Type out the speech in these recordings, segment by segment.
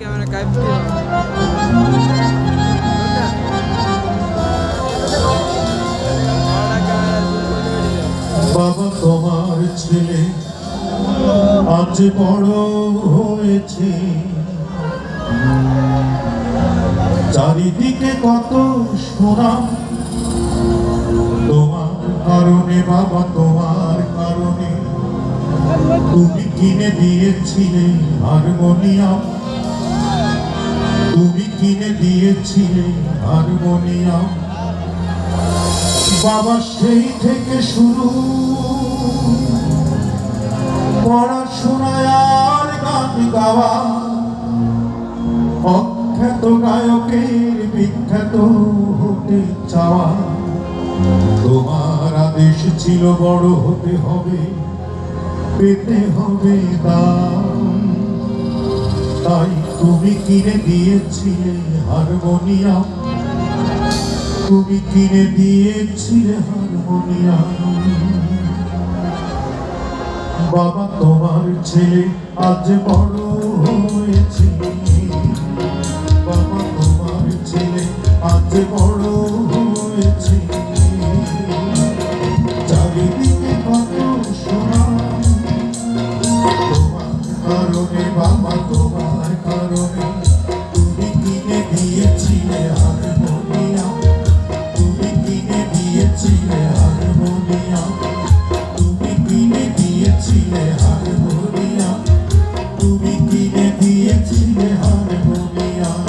Camera কাইপটি বাবা তোমার ছেলে আজ বড় হয়েছে, চারিদিকে কত সুনাম তোমার কারণে, বাবা তোমার কারণে। তুমি কিনে দিয়েছিলে হারমোনিয়াম, তুমি কিনে দিয়েছিলে হারমোনিয়াম। বাবা সেই থেকে শুরু পড়াশোনায় আর গান গাওয়া, অখ্যাত গায়কের বিখ্যাত হতে চাওয়া। তোমার আদেশ ছিল বড় হতে হবে, পেতে হবে দাম, তাই তুমি কিনে দিয়েছিলে হারমোনিয়াম, তুমি কিনে দিয়েছিলে হারমোনিয়াম। বাবা তোমার ছেলে আজ বড় হয়েছে, বাবা তোমার ছেলে আজ বড় হয়েছে, চারিদিকে কত সোনা তোমার কারণে, বাবা তোমার কারণে। তুমি কিনে দিয়েছিলে হারমোনিয়াম, তুমি কিনে দিয়েছিলে হারমোনিয়াম, তুমি কিনে দিয়েছিলে হারমোনিয়াম, তুমি কিনে দিয়েছিলে হারমোনিয়াম।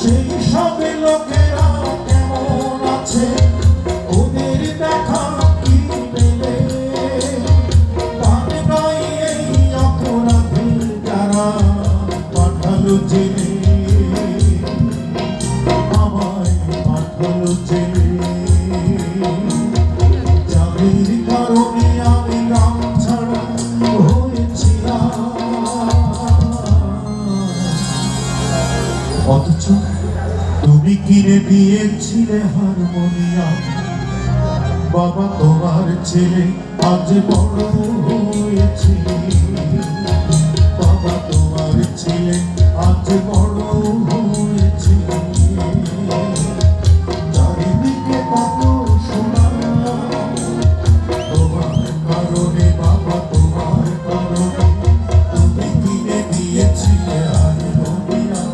সেই সবে লোকেরা কেমন আছে, ওদের দেখা কি মেলে? গান গাই এই অপরাধী যারা পাঠালো জেলে, আমায় পাঠালো জেলে। যাদের কারণে আমি গ্রাম ছাড়া হয়েছিলাম, অথচ তুমি কিনে দিয়েছিলে হারমোনিয়াম। বাবা তোমার ছেলে আজ বড় হয়েছে, বাবা তোমার ছেলে আজ বড় হয়েছে, চারিদিকে কত সোনা তোমার কারণে, বাবা তোমার কারণে। তুমি কিনে দিয়েছিলে হারমোনিয়াম,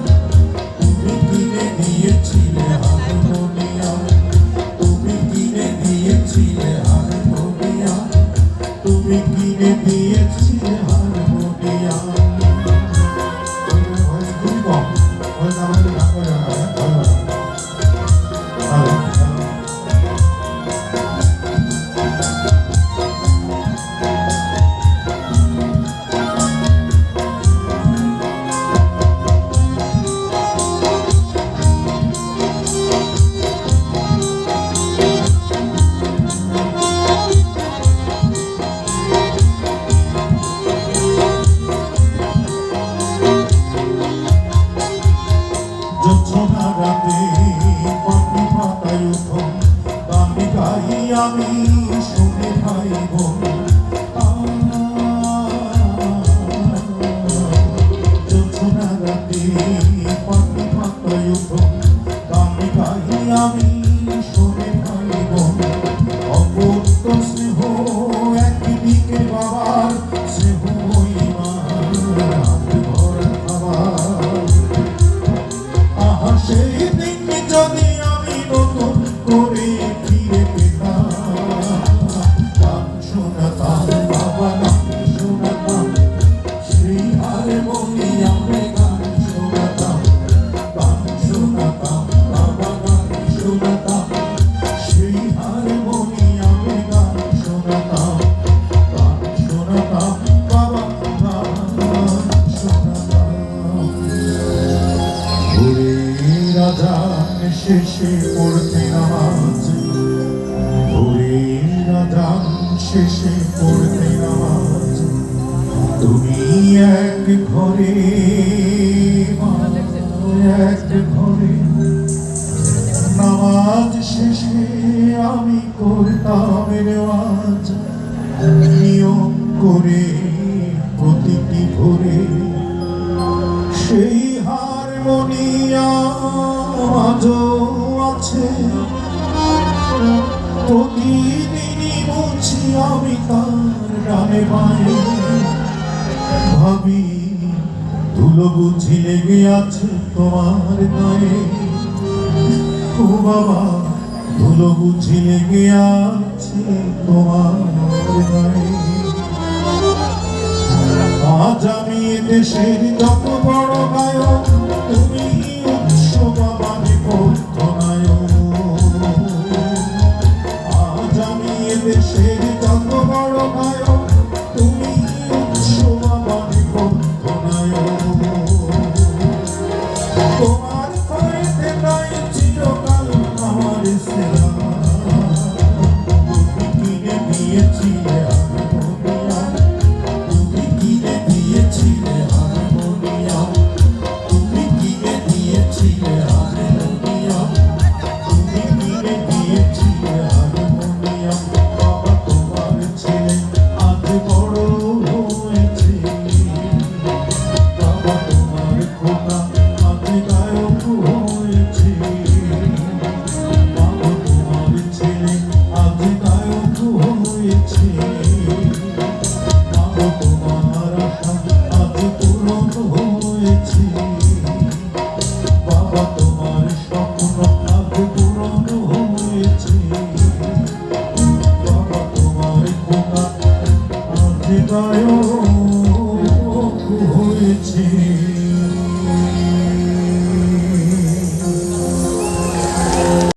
তুমি কিনে দিয়েছিলে হারমোনিয়াম, তুমি কিনে দিয়েছিলে হারমোনিয়াম, তুমি কিনে দিয়েছিলে হারমোনিয়াম। খুবই কম হয়তো আমাদের গান করে না, ভালো ভালো রাতে পাখি পাতায় উঠোন, গান গাই আমি শুনে ভাই বোন। জোছনা রাতে পাখি পাতায় উঠোন, গান গাই আমি শুনে ভাই বোন। অপূর্ত স্নেহ একদিকে বাবার স্নেহ, ওই মার হাত ভরা খাবার। সেই দিন যদি আমি নতুন করে ফিরে পেতাম, গান শোনাতাম বাবা, গান শোনাতাম শ্রী হারমোনিয়ামে, গান শোনাতাম, গান শোনাতাম বাবা, গান শোনাতাম শ্রী হারমোনিয়ামে, গান শোনাতাম, গান শোনাতাম বাবা, গান শোনাতাম। রাজা শেষে পড়তে নামাজ শেষে পড়তে নামাজ তুমি এক ঘরে মা, এক ঘরে নামাজ শেষে আমি করতাম রেওয়াজ নিয়ম করে প্রতিটি ভোরে সেই হারমোনিয়াম আজও আছে প্রতিদিনই বুঝি আমি তার ডানে বায়ে ভাবি ধুলো বুঝি লেগে আছে তোমার গায়ে ও বাবা ধুলো বুঝি লেগে আছে তোমার গায়ে আজ আমি দেশের যত বড় গায়ক তুমি উৎসব মানে পর্যনায়ক আজ আমি দেশের যত বড় গায়ক তুমি উৎসব মানে পর্যনায়ক তোমার কয়েতে নাই চিরকাল আমার সেরা তুমি কিনে দিয়েছিলে হারমোনিয়াম তুমি কিনে দিয়েছিলে হারমোনিয়াম তুমি কিনে দিয়েছিলে হারমোনিয়াম তুমি কিনে দিয়েছিলে হারমোনিয়াম বাবা তোমার ছেলে আজ বড় হয়েছে বাবা তোমার খোকা আজ গায়ক হয়েছে বাবা তোমার ছেলে আজ গায়ক হয়েছে বাবা তোমার আশা আজ পূরণ হয়েছে বাবা তোমার স্বপ্ন আজ পূরণ হয়েছে বাবা তোমার খোকা আজ গায়ক হয়েছে।